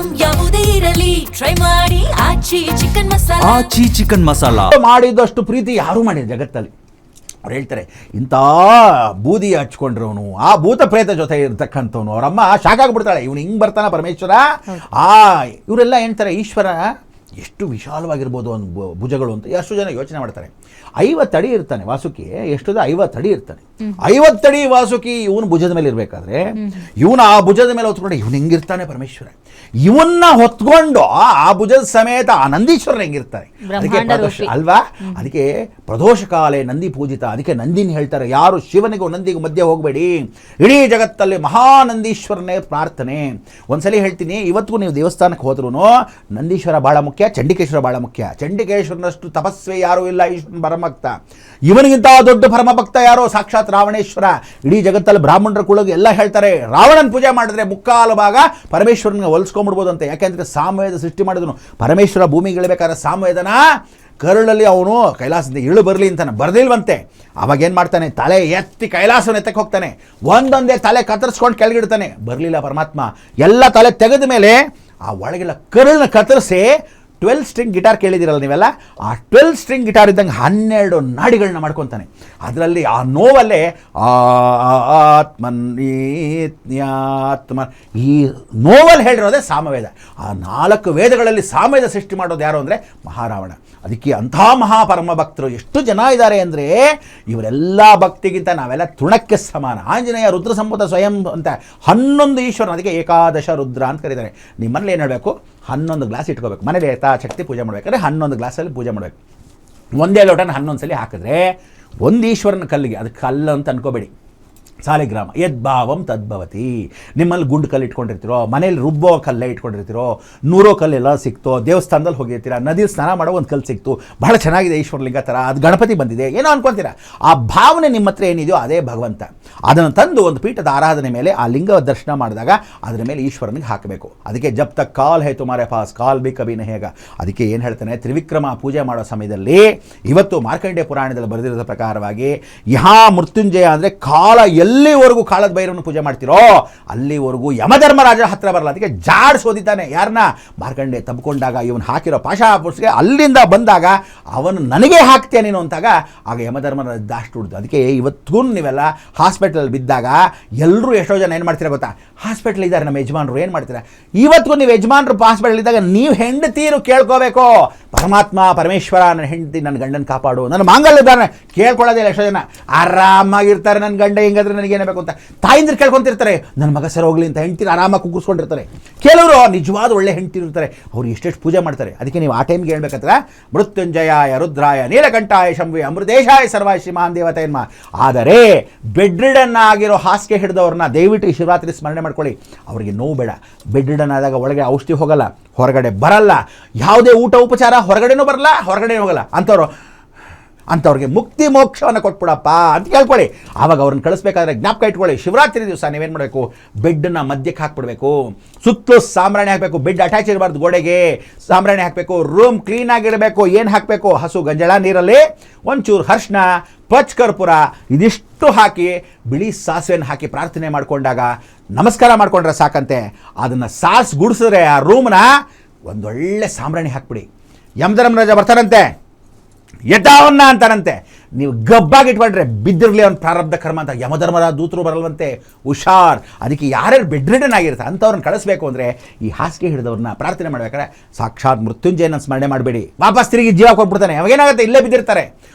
Item ಯಾವುದೇ ಇರಲಿ try ಮಾಡಿ ಆಚಿ ಚಿಕನ್ ಮಸಾಲಾ. ಆಚಿ ಚಿಕನ್ ಮಸಾಲಾ ಮಾಡಿದಷ್ಟು ಪ್ರೀತಿ ಯಾರೂ ಮಾಡಿದ ಜಗತ್ತಲ್ಲಿ. ಅವ್ರು ಹೇಳ್ತಾರೆ ಇಂಥ ಬೂದಿ ಹಚ್ಕೊಂಡ್ರವನು ಆ ಭೂತ ಪ್ರೇತ ಜೊತೆ ಇರ್ತಕ್ಕಂಥವನು ಅವರಮ್ಮ ಶಾಕ್ ಆಗಿಬಿಡ್ತಾಳೆ, ಇವನು ಹಿಂಗೆ ಬರ್ತಾನ ಪರಮೇಶ್ವರ. ಇವರೆಲ್ಲ ಹೇಳ್ತಾರೆ ಈಶ್ವರ ಎಷ್ಟು ವಿಶಾಲವಾಗಿರ್ಬೋದು ಒಂದು ಭುಜಗಳು ಅಂತ ಎಷ್ಟು ಜನ ಯೋಚನೆ ಮಾಡ್ತಾರೆ. 50 ಅಡಿ ಇರ್ತಾನೆ ವಾಸುಕಿ, ಎಷ್ಟುದ 50 ಅಡಿ ಇರ್ತಾನೆ. 50 ಅಡಿ ವಾಸುಕಿ ಇವನು ಭುಜದ ಮೇಲೆ ಇರಬೇಕಾದ್ರೆ ಇವನು ಆ ಭುಜದ ಮೇಲೆ ಹೊತ್ಕೊಂಡು ಇವನು ಹೆಂಗಿರ್ತಾನೆ ಪರಮೇಶ್ವರ, ಇವನ್ನ ಹೊತ್ಕೊಂಡು ಆ ಭುಜದ ಸಮೇತ ಆ ನಂದೀಶ್ವರನ ಹೆಂಗಿರ್ತಾರೆ. ಅದಕ್ಕೆ ಪ್ರದೋಷ ಅಲ್ವಾ, ಅದಕ್ಕೆ ಪ್ರದೋಷ ಕಾಲೇ ನಂದಿ ಪೂಜಿತ. ಅದಕ್ಕೆ ನಂದಿನಿ ಹೇಳ್ತಾರೆ ಯಾರು ಶಿವನಿಗೂ ನಂದಿಗೂ ಮಧ್ಯೆ ಹೋಗಬೇಡಿ, ಇಡೀ ಜಗತ್ತಲ್ಲಿ ಮಹಾನಂದೀಶ್ವರನೇ ಪ್ರಾರ್ಥನೆ. ಒಂದ್ಸಲಿ ಹೇಳ್ತೀನಿ, ಇವತ್ತಿಗೂ ನೀವು ದೇವಸ್ಥಾನಕ್ಕೆ ಹೋದ್ರೂ ನಂದೀಶ್ವರ ಭಾಳ ಮುಖ್ಯ, ಚಂಡಿಕೇಶ್ವರ ಭಾಳ ಮುಖ್ಯ. ಚಂಡಿಕೇಶ್ವರನಷ್ಟು ತಪಸ್ವಿ ಯಾರೂ ಇಲ್ಲ, ಈಶ್ವರನ ಪರಮಭಕ್ತ. ಇವನಿಗಿಂತ ದೊಡ್ಡ ಪರಮಭಕ್ತ ಯಾರೋ ಸಾಕ್ಷಾತ್ ರಾವಣೇಶ್ವರ. ಇಡೀ ಜಗತ್ತಲ್ಲಿ ಬ್ರಾಹ್ಮಣರ ಕುಳಗೆ ಎಲ್ಲ ಹೇಳ್ತಾರೆ ರಾವಣನ ಪೂಜೆ ಮಾಡಿದ್ರೆ ಮುಕ್ಕಾಲು ಭಾಗ ಪರಮೇಶ್ವರನಿಗೆ ಹೋಲಿಸ್ಕೊಂಡ್ಬಿಡ್ಬೋದು ಅಂತ. ಯಾಕೆಂದರೆ ಸಾಮವೇದ ಸೃಷ್ಟಿ ಮಾಡಿದನು ಪರಮೇಶ್ವರ. ಭೂಮಿಗೆ ಇಳಬೇಕಾದ್ರೆ ಸಾಮವೇದನ ಕರುಳಲ್ಲಿ ಅವನು ಕೈಲಾಸದಿಂದ ಇಳು ಬರಲಿ ಅಂತಾನೆ, ಬರಲಿಲ್ವಂತೆ. ಅವಾಗೇನು ಮಾಡ್ತಾನೆ, ತಲೆ ಎತ್ತಿ ಕೈಲಾಸವನ್ನು ಎತ್ತಕ್ಕೆ ಹೋಗ್ತಾನೆ, ಒಂದೊಂದೇ ತಲೆ ಕತ್ತರಿಸ್ಕೊಂಡು ಕೆಳಗಿಡ್ತಾನೆ. ಬರಲಿಲ್ಲ ಪರಮಾತ್ಮ. ಎಲ್ಲ ತಲೆ ತೆಗೆದ ಮೇಲೆ ಆ ಒಳಗೆಲ್ಲ ಕರುಳನ್ನ ಕತ್ತರಿಸಿ 12 ಸ್ಟ್ರಿಂಗ್ ಗಿಟಾರ್ ಕೇಳಿದಿರಲ್ಲ ನೀವೆಲ್ಲ, ಆ 12 ಸ್ಟ್ರಿಂಗ್ ಗಿಟಾರ್ ಇದ್ದಂಗೆ 12 ನಾಡಿಗಳನ್ನ ಮಾಡ್ಕೊತಾನೆ. ಅದರಲ್ಲಿ ಆ ನೋವಲ್ಲೇ ಆತ್ಮನ್ ಈ ನೋವಲ್ಲಿ ಹೇಳಿರೋದೇ ಸಾಮವೇದ. ಆ 4 ವೇದಗಳಲ್ಲಿ ಸಾಮವೇದ ಸೃಷ್ಟಿ ಮಾಡೋದು ಯಾರು ಅಂದರೆ ಮಹಾರಾವಣ. ಅದಕ್ಕೆ ಅಂಥ ಮಹಾಪರಮ ಭಕ್ತರು ಎಷ್ಟು ಜನ ಇದ್ದಾರೆ ಅಂದರೆ ಇವರೆಲ್ಲ ಭಕ್ತಿಗಿಂತ ನಾವೆಲ್ಲ ತೃಣಕ್ಕೆ ಸಮಾನ. ಆಂಜನೇಯ ರುದ್ರ ಸಂಭೂತ ಸ್ವಯಂ ಅಂತ 11 ಈಶ್ವರನ, ಅದಕ್ಕೆ ಏಕಾದಶ ರುದ್ರ ಅಂತ ಕರೀತಾರೆ. ನಿಮ್ಮನೇಲಿ ಏನು ಹೇಳಬೇಕು, 11 ಗ್ಲಾಸ್ ಇಟ್ಕೋಬೇಕು. ಮನೇಲಿ ಯಥಾಶಕ್ತಿ ಪೂಜೆ ಮಾಡಬೇಕಾದ್ರೆ 11 ಗ್ಲಾಸಲ್ಲಿ ಪೂಜೆ ಮಾಡಬೇಕು. ಒಂದೇ ಲೋಟನ 11 ಸಲ ಹಾಕಿದ್ರೆ ಒಂದು ಈಶ್ವರನ ಕಲ್ಲಿಗೆ, ಅದಕ್ಕೆ ಕಲ್ಲು ಅಂತ ಅನ್ಕೋಬೇಡಿ, ಸಾಲಿಗ್ರಾಮ. ಯದ್ಭಾವಂ ತದ್ಭವತಿ. ನಿಮ್ಮಲ್ಲಿ ಗುಂಡು ಕಲ್ಲು ಇಟ್ಕೊಂಡಿರ್ತೀರೋ, ಮನೇಲಿ ರುಬ್ಬೋ ಕಲ್ಲೇ ಇಟ್ಕೊಂಡಿರ್ತೀರೋ, 100 ಕಲ್ಲೆಲ್ಲ ಸಿಕ್ತೋ, ದೇವಸ್ಥಾನದಲ್ಲಿ ಹೋಗಿರ್ತೀರ, ನದಿಯಲ್ಲಿ ಸ್ನಾನ ಮಾಡೋ ಒಂದು ಕಲ್ಲು ಸಿಕ್ತು, ಬಹಳ ಚೆನ್ನಾಗಿದೆ ಈಶ್ವರಲಿಂಗ ಥರ, ಅದು ಗಣಪತಿ ಬಂದಿದೆ ಏನೋ ಅನ್ಕೊತೀರ. ಆ ಭಾವನೆ ನಿಮ್ಮ ಹತ್ರ ಏನಿದೆಯೋ ಅದೇ ಭಗವಂತ. ಅದನ್ನು ತಂದು ಒಂದು ಪೀಠದ ಆರಾಧನೆ ಮೇಲೆ ಆ ಲಿಂಗ ದರ್ಶನ ಮಾಡಿದಾಗ ಅದರ ಮೇಲೆ ಈಶ್ವರನಿಗೆ ಹಾಕಬೇಕು. ಅದಕ್ಕೆ ಜಬ್ ತಕ್ ಕಾಲ್ ಹೇ ತುಮಾರೆ ಪಾಸ್ ಕಾಲ್ ಬಿ ಕಬಿ ನಹೇಗ. ಅದಕ್ಕೆ ಏನು ಹೇಳ್ತಾನೆ, ತ್ರಿವಿಕ್ರಮ ಪೂಜೆ ಮಾಡೋ ಸಮಯದಲ್ಲಿ ಇವತ್ತು ಮಾರ್ಕಂಡೇಯ ಪುರಾಣದಲ್ಲಿ ಬರೆದಿರೋ ಪ್ರಕಾರವಾಗಿ ಯಹಾ ಮೃತ್ಯುಂಜಯ ಅಂದರೆ ಕಾಲ ಎಲ್ಲಿವರೆಗೂ ಕಾಳದ ಭೈರವನ ಪೂಜೆ ಮಾಡ್ತಿರೋ ಅಲ್ಲಿವರೆಗೂ ಯಮಧರ್ಮರಾಜ ಹತ್ರ ಬರಲ್ಲ. ಅದಕ್ಕೆ ಜಾಡಿಸೋದಿದ್ದಾನೆ ಯಾರನ್ನ, ಮಾರ್ಕಂಡೇಯ ತಬ್ಕೊಂಡಾಗ ಇವನು ಹಾಕಿರೋ ಪಾಶಾಪುಷ್ಗೆ ಅಲ್ಲಿಂದ ಬಂದಾಗ ಅವನು ನನಗೆ ಹಾಕ್ತೇನೆ ನೀನು ಅಂತಾಗ ಆಗ ಯಮಧರ್ಮರಾಜ ದಾಷ್ಟು ಹುಡ್ದು. ಅದಕ್ಕೆ ಇವತ್ತಿಗೂ ನೀವೆಲ್ಲ ಹಾಸ್ಪಿಟಲ್ ಬಿದ್ದಾಗ ಎಲ್ಲರೂ ಎಷ್ಟೋ ಜನ ಏನು ಮಾಡ್ತೀರಾ ಗೊತ್ತಾ, ಹಾಸ್ಪಿಟ್ಲ್ ಇದ್ದಾರೆ ನಮ್ಮ ಯಜಮಾನರು ಏನು ಮಾಡ್ತೀರಾ, ಇವತ್ತಿಗೂ ನೀವು ಯಜಮಾನರು ಹಾಸ್ಪಿಟಲ್ ಇದ್ದಾಗ ನೀವು ಹೆಂಡತೀರು ಕೇಳ್ಕೋಬೇಕು, ಪರಮಾತ್ಮ ಪರಮೇಶ್ವರ ನನ್ನ ಹೆಂಡತಿ ನನ್ನ ಗಂಡನ ಕಾಪಾಡು, ನನ್ನ ಮಾಂಗಲ್ಯದಾನ ಕೇಳ್ಕೊಳ್ಳೋದಿಲ್ಲ. ಎಷ್ಟೋ ಜನ ಆರಾಮಾಗಿರ್ತಾರೆ, ನನ್ನ ಗಂಡ ಹೆಂಗಾದ್ರೆ ನನಗೇನಬೇಕು ಅಂತ ತಾಯಿಂದ್ರೆ ಕೇಳ್ಕೊತಿರ್ತಾರೆ, ನನ್ನ ಮಗ ಸರ್ ಹೋಗ್ಲಿ ಅಂತ ಹೆಂಡ್ತಿರು ಆರಾಮಾಗಿ ಕುಗ್ಗಿಸ್ಕೊಂಡಿರ್ತಾರೆ. ಕೆಲವರು ನಿಜವಾದ ಒಳ್ಳೆ ಹೆಂಡ್ತಿರು ಇರ್ತಾರೆ, ಅವ್ರು ಎಷ್ಟೆಷ್ಟು ಪೂಜೆ ಮಾಡ್ತಾರೆ. ಅದಕ್ಕೆ ನೀವು ಆ ಟೈಮ್ಗೆ ಹೇಳ್ಬೇಕಂದ್ರೆ ಮೃತ್ಯುಂಜಯಾಯ ರುದ್ರಾಯ ನೀಲಕಂಠಾಯ ಶಂಭುಯ ಅಮೃತೇಶಾಯ ಸರ್ವಾಯ ಶ್ರೀಮಾನ್ ದೇವತೆಯನ್ಮ. ಆದರೆ ಬೆಡ್ ರಿಡನ್ ಆಗಿರೋ ಹಾಸಿಗೆ ಹಿಡಿದವ್ರನ್ನ ದಯವಿಟ್ಟು ಈ ಶಿವರಾತ್ರಿ ಸ್ಮರಣೆ ಮಾಡ್ಕೊಳ್ಳಿ. ಅವರಿಗೆ ನೋವು ಬೇಡ. ಬೆಡ್ ರಿಡನ್ ಆದಾಗ ಒಳಗೆ ಔಷಧಿ ಹೋಗಲ್ಲ, ಹೊರಗಡೆ ಬರಲ್ಲ, ಯಾವುದೇ ಊಟ ಉಪಚಾರ ಹೊರಗಡೆನೂ ಬರಲ್ಲ, ಹೊರಗಡೆ ಹೋಗಲ್ಲ ಅಂಥವ್ರಿಗೆ ಮುಕ್ತಿ ಮೋಕ್ಷವನ್ನು ಕೊಟ್ಬಿಡಪ್ಪ ಅಂತ ಕೇಳ್ಕೊಳ್ಳಿ. ಆವಾಗ ಅವ್ರನ್ನ ಕಳಿಸ್ಬೇಕಾದ್ರೆ ಜ್ಞಾಪಕ ಇಟ್ಕೊಳ್ಳಿ, ಶಿವರಾತ್ರಿ ದಿವಸ ನೀವೇನು ಮಾಡಬೇಕು, ಬೆಡ್ಡನ್ನ ಮಧ್ಯಕ್ಕೆ ಹಾಕ್ಬಿಡ್ಬೇಕು, ಸುತ್ತಲೂ ಸಾಂಬ್ರಾಣಿ ಹಾಕಬೇಕು, ಬೆಡ್ ಅಟ್ಯಾಚ್ ಇರಬಾರ್ದು, ಗೋಡೆಗೆ ಸಾಂಬ್ರಾಣಿ ಹಾಕಬೇಕು, ರೂಮ್ ಕ್ಲೀನಾಗಿರಬೇಕು. ಏನು ಹಾಕಬೇಕು, ಹಸು ಗಂಜಳ ನೀರಲ್ಲಿ ಒಂಚೂರು ಅರಿಶಿನ ಪಚ್ ಕರ್ಪೂರ ಇದಿಷ್ಟು ಹಾಕಿ ಬಿಳಿ ಸಾಸಿವೆಯನ್ನು ಹಾಕಿ ಪ್ರಾರ್ಥನೆ ಮಾಡಿಕೊಂಡಾಗ ನಮಸ್ಕಾರ ಮಾಡಿಕೊಂಡ್ರೆ ಸಾಕಂತೆ. ಅದನ್ನು ಸಾಸ್ ಗುಡಿಸಿದ್ರೆ ಆ ರೂಮ್ನ ಒಂದೊಳ್ಳೆ ಸಾಂಬ್ರಾಣಿ ಹಾಕ್ಬಿಡಿ. ಯಮಧರ್ಮರಾಜ ಬರ್ತಾರಂತೆ, ಯಥಾವನ್ನ ಅಂತಾರಂತೆ, ನೀವು ಗಬ್ಬಾಗಿ ಇಟ್ಕೊಂಡ್ರೆ ಬಿದ್ದಿರಲಿ ಅವ್ನ ಪ್ರಾರಬ್ಧ ಕರ್ಮ ಅಂತ ಯಮಧರ್ಮರಾಜ ದೂತರು ಬರಲ್ವಂತೆ, ಹುಷಾರ್. ಅದಕ್ಕೆ ಯಾರ್ಯಾರು ಬೆಡ್ ರಿಡನ್ ಆಗಿರುತ್ತೆ ಅಂಥವ್ರನ್ನ ಕಳಿಸ್ಬೇಕು ಅಂದರೆ ಈ ಹಾಸಿಗೆ ಹಿಡಿದವ್ರನ್ನ ಪ್ರಾರ್ಥನೆ ಮಾಡ್ಬೇಕಾದ್ರೆ ಸಾಕ್ಷಾತ್ ಮೃತ್ಯುಂಜಯನ ಸ್ಮರಣೆ ಮಾಡಬೇಡಿ, ವಾಪಸ್ ತಿರುಗಿ ಜೀವ ಕೊಟ್ಬಿಡ್ತಾನೆ. ಅವಾಗೇನಾಗುತ್ತೆ, ಇಲ್ಲೇ ಬಿದ್ದಿರ್ತಾರೆ.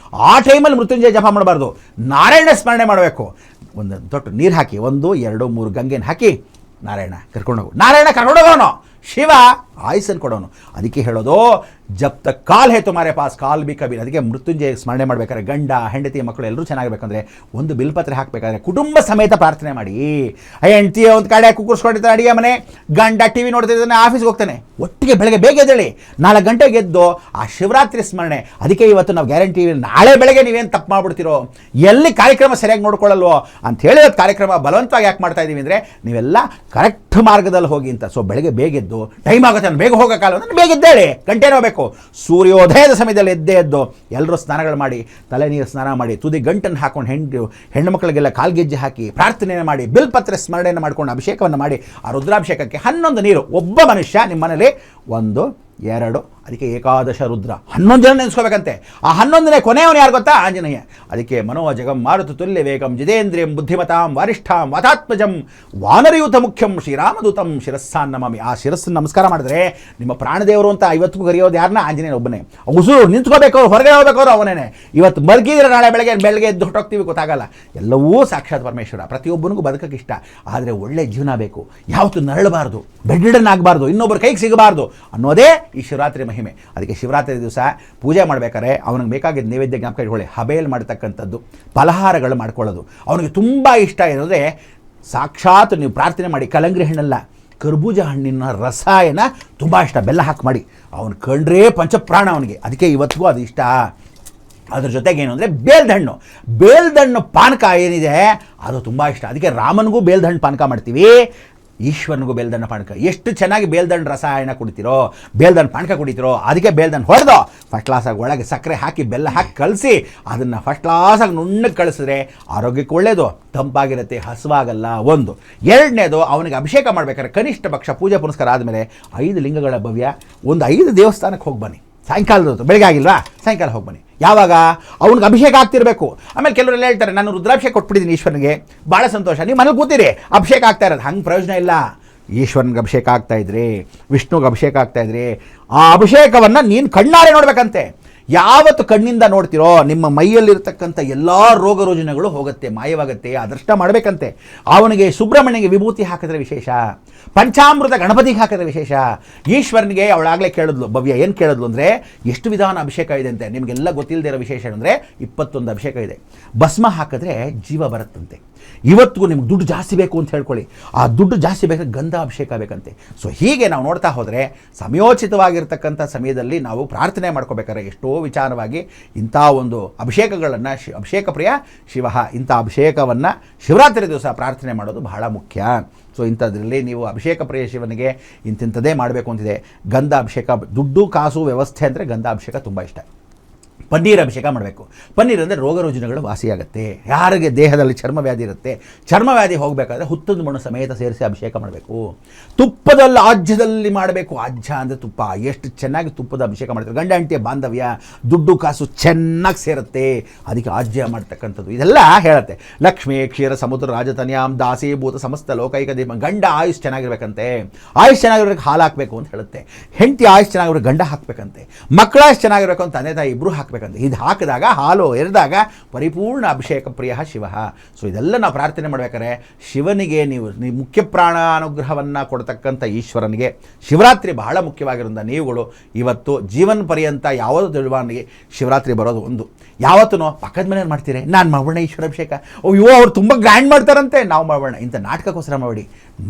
ಆ ಟೈಮಲ್ಲಿ ಮೃತ್ಯುಂಜಯ ಜಪ ಮಾಡಬಾರ್ದು, ನಾರಾಯಣ ಸ್ಮರಣೆ ಮಾಡಬೇಕು. ಒಂದು ದೊಡ್ಡ ನೀರು ಹಾಕಿ 1, 2, 3 ಗಂಗೆನ ಹಾಕಿ ನಾರಾಯಣ ಕರ್ಕೊಂಡೋಗು, ನಾರಾಯಣ ಕರ್ಕೊಂಡೋಗೋನು, ಶಿವ ಆಯುಸನ್ನು ಕೊಡೋನು. ಅದಕ್ಕೆ ಹೇಳೋದು ಜಬ್ ತಕ್ ಕಾಲ್ ಹೇ ತುಮಾರೆ ಪಾಸ್ ಕಾಲ್ ಬಿ ಕಬೀರ್. ಅದಕ್ಕೆ ಮೃತ್ಯುಂಜಯ ಸ್ಮರಣೆ ಮಾಡಬೇಕಾದ್ರೆ ಗಂಡ ಹೆಂಡತಿ ಮಕ್ಕಳು ಎಲ್ಲರೂ ಚೆನ್ನಾಗಬೇಕಂದ್ರೆ ಒಂದು ಬಿಲ್ಪತ್ರೆ ಹಾಕಬೇಕಾದ್ರೆ ಕುಟುಂಬ ಸಮೇತ ಪ್ರಾರ್ಥನೆ ಮಾಡಿ. ಹೆಂಡತಿ ಒಂದು ಕಡೆ ಕುಕ್ಕರ್ಸ್ಕೊಂಡಿರ್ತಾರೆ ಅಡುಗೆ ಮನೆ, ಗಂಡ ಟಿ ವಿ ನೋಡ್ತಿದ್ದಾನೆ, ಆಫೀಸ್ಗೆ ಹೋಗ್ತಾನೆ, ಒಟ್ಟಿಗೆ ಬೆಳಗ್ಗೆ ಬೇಗ ಎದ್ದೇಳಿ 4 ಗಂಟೆಗೆ ಎದ್ದು ಆ ಶಿವರಾತ್ರಿ ಸ್ಮರಣೆ. ಅದಕ್ಕೆ ಇವತ್ತು ನಾವು ಗ್ಯಾರಂಟಿ, ನಾಳೆ ಬೆಳಗ್ಗೆ ನೀವೇನು ತಪ್ಪು ಮಾಡ್ಬಿಡ್ತೀರೋ, ಎಲ್ಲಿ ಕಾರ್ಯಕ್ರಮ ಸರಿಯಾಗಿ ನೋಡ್ಕೊಳ್ಳಲ್ವೋ ಅಂತ ಹೇಳಿದ ಕಾರ್ಯಕ್ರಮ ಬಲವಂತವಾಗಿ ಯಾಕೆ ಮಾಡ್ತಾ ಇದ್ದೀವಿ ಅಂದರೆ ನೀವೆಲ್ಲ ಕರೆಕ್ಟ್ ಮಾರ್ಗದಲ್ಲಿ ಹೋಗಿ ಅಂತ. ಸೊ ಬೆಳಗ್ಗೆ ಬೇಗ ಎದ್ದು ಟೈಮ್ ಆಗುತ್ತೆ ನಾನು ಬೇಗ ಹೋಗೋಕ್ಕಾಗಲ್ಲ ನಾನು ಬೇಗ ಎದ್ದೇಳಿ, ಗಂಟೆನೋ ಬೇಕು. ಸೂರ್ಯೋದಯದ ಸಮಯದಲ್ಲಿ ಎದ್ದು ಎಲ್ಲರೂ ಸ್ನಾನಗಳು ಮಾಡಿ, ತಲೆ ನೀರು ಸ್ನಾನ ಮಾಡಿ, ತುದಿ ಗಂಟನ್ನು ಹಾಕೊಂಡು ಹೆಣ್ಣು ಮಕ್ಕಳಿಗೆಲ್ಲ ಕಾಲ್ಗೆಜ್ಜೆ ಹಾಕಿ ಪ್ರಾರ್ಥನೆಯನ್ನು ಮಾಡಿ, ಬಿಲ್ಪತ್ರೆ ಸ್ಮರಣೆಯನ್ನು ಮಾಡ್ಕೊಂಡು ಅಭಿಷೇಕವನ್ನು ಮಾಡಿ, ಆ ರುದ್ರಾಭಿಷೇಕಕ್ಕೆ 11 ನೀರು. ಒಬ್ಬ ಮನುಷ್ಯ ನಿಮ್ಮ ಮನೇಲಿ 1, 2, ಅದಕ್ಕೆ ಏಕಾದಶ ರುದ್ರ 11 ಜನ ನೆನೆಸ್ಕೋಬೇಕಂತೆ. ಆ 11ನೇ ಕೊನೆಯವನು ಯಾರು ಗೊತ್ತಾ? ಆಂಜನೇಯ. ಅದಕ್ಕೆ ಮನೋಜಗಂ ಮಾರುತ ತುಲ್ಯ ವೇಗಂ ಜಿತೇಂದ್ರಿಯಂ ಬುದ್ಧಿಮತಾಂ ವಾರಿಷ್ಠಾಂ ವಾತಾತ್ಮಜಂ ವಾನರಯೂತ ಮುಖ್ಯಂ ಶ್ರೀರಾಮದೂತಂ ಶಿರಸ್ಸಾನ್ ನಮಾಮಿ. ಆ ಶಿರಸ್ಸನ್ನು ನಮಸ್ಕಾರ ಮಾಡಿದ್ರೆ ನಿಮ್ಮ ಪ್ರಾಣದೇವರು ಅಂತ ಇವತ್ತಿಗೂ ಕರೆಯೋದು ಯಾರನ್ನ? ಆಂಜನೇಯ ಒಬ್ಬನೇ. ಉಸಿರು ನಿಂತ್ಕೋಬೇಕು, ಹೊರಗಡೆ ಹೋಗ್ಬೇಕವ್ರು ಅವನೇನೆ. ಇವತ್ತು ಮಲಗಿದ್ರೆ ನಾಳೆ ಬೆಳಗ್ಗೆ ಎದ್ದು ಹೊಟ್ಟೋಗ್ತೀವಿ, ಗೊತ್ತಾಗಲ್ಲ. ಎಲ್ಲವೂ ಸಾಕ್ಷಾತ್ ಪರಮೇಶ್ವರ. ಪ್ರತಿಯೊಬ್ಬನಿಗೂ ಬದುಕಕ್ಕೆ ಇಷ್ಟ, ಆದರೆ ಒಳ್ಳೆ ಜೀವನ ಬೇಕು. ಯಾವತ್ತು ನರಳಬಾರ್ದು, ಬೆಡ್ಡಿಡನ್ ಆಗಬಾರ್ದು, ಇನ್ನೊಬ್ಬರ ಕೈಗೆ ಸಿಗಬಾರ್ದು ಅನ್ನೋದೇ ಈ ಶಿವರಾತ್ರಿ ಮಹಿಮೆ. ಅದಕ್ಕೆ ಶಿವರಾತ್ರಿ ದಿವಸ ಪೂಜೆ ಮಾಡಬೇಕಾದ್ರೆ ಅವನಿಗೆ ಬೇಕಾಗಿದ್ದ ನೈವೇದ್ಯ ಜ್ಞಾಪಕ ಇಟ್ಕೊಳ್ಳಿ. ಹಬೇಲ್ ಮಾಡ್ತಕ್ಕಂಥದ್ದು, ಫಲಹಾರಗಳು ಮಾಡ್ಕೊಳ್ಳೋದು. ಅವನಿಗೆ ತುಂಬ ಇಷ್ಟ ಇರೋದೇ ಸಾಕ್ಷಾತ್ ನೀವು ಪ್ರಾರ್ಥನೆ ಮಾಡಿ ಕಲಂಗಡಿ ಹಣ್ಣಲ್ಲ, ಕರ್ಬೂಜ ಹಣ್ಣಿನ ರಸಾಯನ ತುಂಬ ಇಷ್ಟ, ಬೆಲ್ಲ ಹಾಕಿ ಮಾಡಿ. ಅವನು ಕಂಡ್ರೇ ಪಂಚಪ್ರಾಣ ಅವನಿಗೆ. ಅದಕ್ಕೆ ಇವತ್ತಿಗೂ ಅದು ಇಷ್ಟ. ಅದ್ರ ಜೊತೆಗೇನು ಅಂದರೆ ಬೇಲ್ದಣ್ಣು ಪಾನಕ ಏನಿದೆ ಅದು ತುಂಬ ಇಷ್ಟ. ಅದಕ್ಕೆ ರಾಮನಿಗೂ ಬೇಲ್ದಣ್ಣು ಪಾನಕ ಮಾಡ್ತೀವಿ, ಈಶ್ವರನಿಗೂ ಬೇಲ್ದಣ್ಣ ಪಾನಕ. ಎಷ್ಟು ಚೆನ್ನಾಗಿ ಬೇಲ್ದಣ್ಣು ರಸಾಯನ ಕುಡಿತೀರೋ, ಬೇಲ್ದಣ್ಣು ಪಾನಕ ಕುಡಿತೀರೋ, ಅದಕ್ಕೆ ಬೇಲ್ದಣ್ಣು ಹೊಡೆದು ಫಸ್ಟ್ ಕ್ಲಾಸಾಗಿ ಒಳಗೆ ಸಕ್ಕರೆ ಹಾಕಿ ಬೆಲ್ಲ ಹಾಕಿ ಕಲಸಿ ಅದನ್ನು ಫಸ್ಟ್ ಕ್ಲಾಸಾಗಿ ನುಣ್ಣಗೆ ಕಳಿಸಿದ್ರೆ ಆರೋಗ್ಯಕ್ಕೆ ಒಳ್ಳೆಯದು, ತಂಪಾಗಿರುತ್ತೆ, ಹಸುವಾಗಲ್ಲ. 1. 2ನೇದು ಅವನಿಗೆ ಅಭಿಷೇಕ ಮಾಡಬೇಕಾದ್ರೆ ಕನಿಷ್ಠ ಪಕ್ಷ ಪೂಜೆ ಪುನಸ್ಕಾರ ಆದಮೇಲೆ 5 ಲಿಂಗಗಳ ಭವ್ಯ, ಒಂದು 5 ದೇವಸ್ಥಾನಕ್ಕೆ ಹೋಗಿ ಬನ್ನಿ. ಸಾಯಂಕಾಲದ ಹೊತ್ತು, ಬೆಳಗ್ಗೆ ಆಗಿಲ್ವಾ, ಸಾಯಂಕಾಲ ಹೋಗಿ ಬನ್ನಿ. ಯಾವಾಗ ಅವ್ನಿಗೆ ಅಭಿಷೇಕ ಆಗ್ತಿರಬೇಕು. ಆಮೇಲೆ ಕೆಲವರೆಲ್ಲ ಹೇಳ್ತಾರೆ ನಾನು ರುದ್ರಾಭಿಷೇಕ ಕೊಟ್ಬಿಟ್ಟಿದ್ದೀನಿ ಈಶ್ವರನಿಗೆ, ಭಾಳ ಸಂತೋಷ, ನೀವು ಮನೇಲಿ ಕೂತೀರಿ ಅಭಿಷೇಕ ಆಗ್ತಾ ಇರೋದು. ಹಂಗೆ ಪ್ರಯೋಜನ ಇಲ್ಲ. ಈಶ್ವರನಿಗೆ ಅಭಿಷೇಕ ಆಗ್ತಾಯಿದ್ರಿ, ವಿಷ್ಣುಗೆ ಅಭಿಷೇಕ ಆಗ್ತಾಯಿದ್ರಿ, ಆ ಅಭಿಷೇಕವನ್ನು ನೀನು ಕಣ್ಣಾರೆ ನೋಡಬೇಕಂತೆ. ಯಾವತ್ತು ಕಣ್ಣಿಂದ ನೋಡ್ತಿರೋ ನಿಮ್ಮ ಮೈಯಲ್ಲಿರ್ತಕ್ಕಂಥ ಎಲ್ಲ ರೋಗ ರುಜಿನಗಳು ಹೋಗುತ್ತೆ, ಮಾಯವಾಗುತ್ತೆ. ಅದೃಷ್ಟ ಮಾಡಬೇಕಂತೆ. ಅವನಿಗೆ ಸುಬ್ರಹ್ಮಣ್ಯನಿಗೆ ವಿಭೂತಿ ಹಾಕಿದ್ರೆ ವಿಶೇಷ, ಪಂಚಾಮೃತ ಗಣಪತಿಗೆ ಹಾಕಿದ್ರೆ ವಿಶೇಷ. ಈಶ್ವರನಿಗೆ ಅವಳಾಗಲೇ ಕೇಳಿದ್ಲು ಭವ್ಯ, ಏನು ಕೇಳಿದ್ಲು ಅಂದರೆ ಎಷ್ಟು ವಿಧಾನ ಅಭಿಷೇಕ ಇದೆ ಅಂತೆ. ನಿಮಗೆಲ್ಲ ಗೊತ್ತಿಲ್ಲದೆ ಇರೋ ವಿಶೇಷ ಅಂದರೆ 21 ಅಭಿಷೇಕ ಇದೆ. ಭಸ್ಮ ಹಾಕಿದ್ರೆ ಜೀವ ಬರುತ್ತಂತೆ. ಇವತ್ತಿಗೂ ನಿಮ್ಗೆ ದುಡ್ಡು ಜಾಸ್ತಿ ಬೇಕು ಅಂತ ಹೇಳ್ಕೊಳ್ಳಿ, ಆ ದುಡ್ಡು ಜಾಸ್ತಿ ಬೇಕಾದ್ರೆ ಗಂಧ ಅಭಿಷೇಕ ಬೇಕಂತೆ. ಸೊ ಹೀಗೆ ನಾವು ನೋಡ್ತಾ ಹೋದರೆ ಸಮಯೋಚಿತವಾಗಿರ್ತಕ್ಕಂಥ ಸಮಯದಲ್ಲಿ ನಾವು ಪ್ರಾರ್ಥನೆ ಮಾಡ್ಕೋಬೇಕಾದ್ರೆ ಎಷ್ಟೋ ವಿಚಾರವಾಗಿ ಇಂಥ ಒಂದು ಅಭಿಷೇಕಗಳನ್ನು ಅಭಿಷೇಕ ಪ್ರಿಯ ಶಿವ, ಇಂಥ ಅಭಿಷೇಕವನ್ನು ಶಿವರಾತ್ರಿ ದಿವಸ ಪ್ರಾರ್ಥನೆ ಮಾಡೋದು ಬಹಳ ಮುಖ್ಯ. ಸೊ ಇಂಥದ್ರಲ್ಲಿ ನೀವು ಅಭಿಷೇಕ ಪ್ರಿಯ ಶಿವನಿಗೆ ಇಂಥದ್ದೇ ಮಾಡಬೇಕು ಅಂತಿದೆ. ಗಂಧ ಅಭಿಷೇಕ, ದುಡ್ಡು ಕಾಸು ವ್ಯವಸ್ಥೆ ಅಂದರೆ ಗಂಧ ಅಭಿಷೇಕ ತುಂಬ ಇಷ್ಟ. ಪನ್ನೀರ್ ಅಭಿಷೇಕ ಮಾಡಬೇಕು. ಪನ್ನೀರ್ ಅಂದರೆ ರೋಗ ರುಜಿನಗಳು ವಾಸಿಯಾಗುತ್ತೆ. ಯಾರಿಗೆ ದೇಹದಲ್ಲಿ ಚರ್ಮವ್ಯಾಧಿ ಇರುತ್ತೆ, ಚರ್ಮವ್ಯಾಧಿ ಹೋಗಬೇಕಾದ್ರೆ ಹುತ್ತದ ಮಣ್ಣು ಸಮೇತ ಸೇರಿಸಿ ಅಭಿಷೇಕ ಮಾಡಬೇಕು. ತುಪ್ಪದಲ್ಲಿ ಆಜ್ಯದಲ್ಲಿ ಮಾಡಬೇಕು. ಆಜ್ಯ ಅಂದರೆ ತುಪ್ಪ. ಎಷ್ಟು ಚೆನ್ನಾಗಿ ತುಪ್ಪದ ಅಭಿಷೇಕ ಮಾಡ್ತಾರೆ. ಗಂಡ ಹೆಂಡತಿಯ ಬಾಂಧವ್ಯ, ದುಡ್ಡು ಕಾಸು ಚೆನ್ನಾಗಿ ಸೇರುತ್ತೆ, ಅದಕ್ಕೆ ಆಜ್ಯ ಮಾಡ್ತಕ್ಕಂಥದ್ದು. ಇದೆಲ್ಲ ಹೇಳುತ್ತೆ. ಲಕ್ಷ್ಮೀ ಕ್ಷೀರ ಸಮುದ್ರ ರಾಜತನ್ಯಾಂ ದಾಸೀಭೂತ ಸಮಸ್ತ ಲೋಕೈಕ ದೀಪ. ಗಂಡ ಆಯುಷ್ ಚೆನ್ನಾಗಿರ್ಬೇಕಂತೆ, ಆಯುಷ್ ಚೆನ್ನಾಗಿರ್ಬೇಕು ಹಾಲು ಹಾಕಬೇಕು ಅಂತ ಹೇಳುತ್ತೆ. ಹೆಂಡತಿ ಆಯುಷ್ ಚೆನ್ನಾಗಿರ್ಬೇಕು, ಗಂಡ ಹಾಕಬೇಕಂತೆ. ಮಕ್ಕಳ ಆಯುಷ್ ಚೆನ್ನಾಗಿರ್ಬೇಕು ಅಂತ ತಂದೆ ತಾಯಿ ಇಬ್ಬರು ಹಾಕಬೇಕಂತೆ. ಇದು ಹಾಕಿದಾಗ, ಹಾಲು ಎರೆದಾಗ ಪರಿಪೂರ್ಣ ಅಭಿಷೇಕ ಪ್ರಿಯ ಶಿವ. ಸೊ ಇದೆಲ್ಲ ನಾವು ಪ್ರಾರ್ಥನೆ ಮಾಡಬೇಕಾದ್ರೆ ಶಿವನಿಗೆ ನೀವು ಮುಖ್ಯ ಪ್ರಾಣ ಅನುಗ್ರಹವನ್ನು ಕೊಡ್ತಕ್ಕಂಥ ಈಶ್ವರನಿಗೆ ಶಿವರಾತ್ರಿ ಬಹಳ ಮುಖ್ಯವಾಗಿರೋದ್ರಿಂದ ನೀವುಗಳು ಇವತ್ತು ಜೀವನ ಪರ್ಯಂತ ಯಾವುದು ತಿಳುವಳಿಗೆ ಶಿವರಾತ್ರಿ ಬರೋದು ಒಂದು. ಯಾವತ್ತೂ ಪಕ್ಕದ ಮನೇಲಿ ಮಾಡ್ತೀರಿ, ನಾನು ಮಾಡೋಣ ಈಶ್ವರ ಅಭಿಷೇಕ, ಅಯ್ಯೋ ಅವ್ರು ತುಂಬ ಗ್ರ್ಯಾಂಡ್ ಮಾಡ್ತಾರಂತೆ ನಾವು ಮಾಡೋಣ, ಇಂಥ ನಾಟಕಕ್ಕೋಸ್ಕರ ಮಾಡಿ.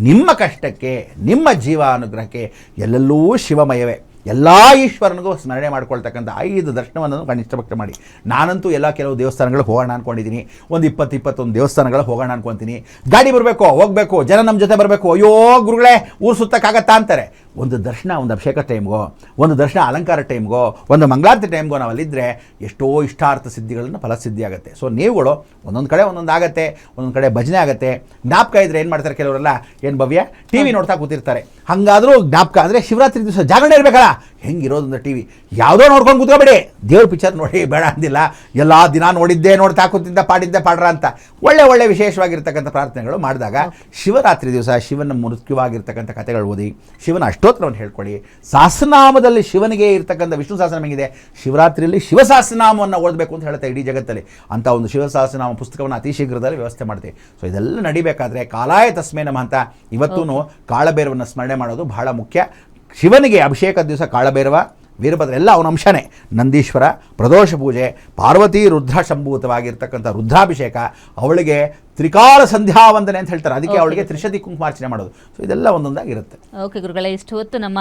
ನಿಮ್ಮ ಕಷ್ಟಕ್ಕೆ, ನಿಮ್ಮ ಜೀವ ಅನುಗ್ರಹಕ್ಕೆ ಎಲ್ಲೆಲ್ಲೂ ಶಿವಮಯವೇ. ಎಲ್ಲ ಈಶ್ವರನಿಗೂ ಸ್ಮರಣೆ ಮಾಡ್ಕೊಳ್ತಕ್ಕಂಥ 5 ದರ್ಶನವನ್ನು ಕನಿಷ್ಠ ಪಕ್ಷ ಮಾಡಿ. ನಾನಂತೂ ಕೆಲವು ದೇವಸ್ಥಾನಗಳಿಗೆ ಹೋಗೋಣ ಅಂದ್ಕೊಂಡಿದ್ದೀನಿ. ಒಂದು 20-21 ದೇವಸ್ಥಾನಗಳಿಗೆ ಹೋಗೋಣ ಅಂದ್ಕೊತೀನಿ. ಗಾಡಿ ಬರಬೇಕು, ಹೋಗಬೇಕು, ಜನ ನಮ್ಮ ಜೊತೆ ಬರಬೇಕು. ಅಯ್ಯೋ ಗುರುಗಳೇ ಊರು ಸುತ್ತಕ್ಕಾಗತ್ತಾ ಅಂತಾರೆ. ಒಂದು ದರ್ಶನ, ಒಂದು ಅಭಿಷೇಕ ಟೈಮ್ಗೋ, ಒಂದು ದರ್ಶನ ಅಲಂಕಾರ ಟೈಮ್ಗೋ, ಒಂದು ಮಂಗಳಾರತಿ ಟೈಮ್ಗೋ ನಾವು ಅಲ್ಲಿದ್ದರೆ ಎಷ್ಟೋ ಇಷ್ಟಾರ್ಥ ಸಿದ್ಧಿಗಳನ್ನು ಫಲಸಿದ್ಧಿ ಆಗುತ್ತೆ. ಸೊ ನೀವುಗಳು ಒಂದೊಂದು ಕಡೆ ಒಂದೊಂದು ಆಗುತ್ತೆ, ಒಂದೊಂದು ಕಡೆ ಭಜನೆ ಆಗುತ್ತೆ. ಜ್ಞಾಪಕ ಇದ್ದರೆ ಏನು ಮಾಡ್ತಾರೆ ಕೆಲವರೆಲ್ಲ, ಏನು ಭವ್ಯ ಟಿ ವಿ ನೋಡ್ತಾ ಕೂತಿರ್ತಾರೆ. ಹಾಗಾದರೂ ಜ್ಞಾಪಕ ಅಂದರೆ ಶಿವರಾತ್ರಿ ದಿವಸ ಜಾಗರಣೆ ಇರಬೇಕಲ್ಲ, ಹೆಂಗಿರೋದಂದ್ರೆ ಟಿ ವಿ ಯಾವುದೋ ನೋಡ್ಕೊಂಡು ಕೂತ್ಕೋಬೇಡಿ. ದೇವ್ರ ಪಿಕ್ಚರ್ ನೋಡಿ ಬೇಡ ಅಂದಿಲ್ಲ, ಎಲ್ಲ ದಿನ ನೋಡಿದ್ದೆ ನೋಡ್ತಾ ಕೂತಿದ್ದ ಪಾಡಿದ್ದೆ ಪಾಡ್ರ ಅಂತ ಒಳ್ಳೆ ವಿಶೇಷವಾಗಿರ್ತಕ್ಕಂಥ ಪ್ರಾರ್ಥನೆಗಳು ಮಾಡಿದಾಗ ಶಿವರಾತ್ರಿ ದಿವಸ ಶಿವನ ಮುಖ್ಯವಾಗಿರ್ತಕ್ಕಂಥ ಕಥೆಗಳು ಓದಿ, ಶಿವನ ಅಷ್ಟೋತ್ತರವನ್ನು ಹೇಳ್ಕೊಳ್ಳಿ. ಸಹಸ್ರನಾಮದಲ್ಲಿ ಶಿವನಿಗೆ ಇರ್ತಕ್ಕಂಥ ವಿಷ್ಣು ಸಹಸ್ರನಾಮ ಹೆಂಗಿದೆ, ಶಿವರಾತ್ರಿಯಲ್ಲಿ ಶಿವ ಸಹಸ್ರನಾಮವನ್ನು ಓದಬೇಕು ಅಂತ ಹೇಳುತ್ತೆ ಇಡೀ ಜಗತ್ತಲ್ಲಿ. ಅಂಥ ಒಂದು ಶಿವ ಸಹಸ್ರನಾಮ ಪುಸ್ತಕವನ್ನು ಅತಿ ಶೀಘ್ರದಲ್ಲಿ ವ್ಯವಸ್ಥೆ ಮಾಡ್ತೀವಿ. ಸೊ ಇದೆಲ್ಲ ನಡಿಬೇಕಾದ್ರೆ ಕಾಲಾಯ ತಸ್ಮೇ ನಮಃ ಅಂತ ಇವತ್ತೂ ಕಾಳಭೈರವನ್ನು ಸ್ಮರಣೆ ಮಾಡೋದು ಬಹಳ ಮುಖ್ಯ. ಶಿವನಿಗೆ ಅಭಿಷೇಕ ದಿವಸ ಕಾಳಭೈರವ, ವೀರಭದ್ರ ಎಲ್ಲ ಅವನ ಅಂಶನೇ. ನಂದೀಶ್ವರ, ಪ್ರದೋಷ ಪೂಜೆ, ಪಾರ್ವತಿ ರುದ್ರ ಸಂಭೂತವಾಗಿರ್ತಕ್ಕಂಥ ರುದ್ರಾಭಿಷೇಕ, ಅವಳಿಗೆ ತ್ರಿಕಾಲ ಸಂಧ್ಯಾವಂದನೆ ಅಂತ ಹೇಳ್ತಾರೆ, ಅದಕ್ಕೆ ಅವಳಿಗೆ ತ್ರಿಶತಿ ಕುಂಕುಮಾರ್ಚನೆ ಮಾಡೋದು. ಸೊ ಇದೆಲ್ಲ ಒಂದೊಂದಾಗಿರುತ್ತೆ. ಓಕೆ ಗುರುಗಳೇ, ಇಷ್ಟು ಹೊತ್ತು ನಮ್ಮ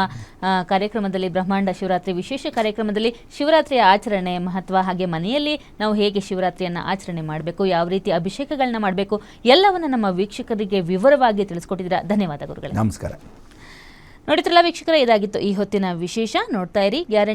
ಕಾರ್ಯಕ್ರಮದಲ್ಲಿ ಬ್ರಹ್ಮಾಂಡ ಶಿವರಾತ್ರಿ ವಿಶೇಷ ಕಾರ್ಯಕ್ರಮದಲ್ಲಿ ಶಿವರಾತ್ರಿಯ ಆಚರಣೆ ಮಹತ್ವ, ಹಾಗೆ ಮನೆಯಲ್ಲಿ ನಾವು ಹೇಗೆ ಶಿವರಾತ್ರಿಯನ್ನು ಆಚರಣೆ ಮಾಡಬೇಕು, ಯಾವ ರೀತಿ ಅಭಿಷೇಕಗಳನ್ನ ಮಾಡಬೇಕು, ಎಲ್ಲವನ್ನು ನಮ್ಮ ವೀಕ್ಷಕರಿಗೆ ವಿವರವಾಗಿ ತಿಳಿಸ್ಕೊಟ್ಟಿದ್ದೀರಾ. ಧನ್ಯವಾದ ಗುರುಗಳೇ. ನಮಸ್ಕಾರ. ನೋಡಿದ್ರಲ್ಲ ವೀಕ್ಷಕರೇ, ಇದಾಗಿತ್ತು ಈ ಹೊತ್ತಿನ ವಿಶೇಷ. ನೋಡ್ತಾ ಇರಿ ಗ್ಯಾರಂಟಿ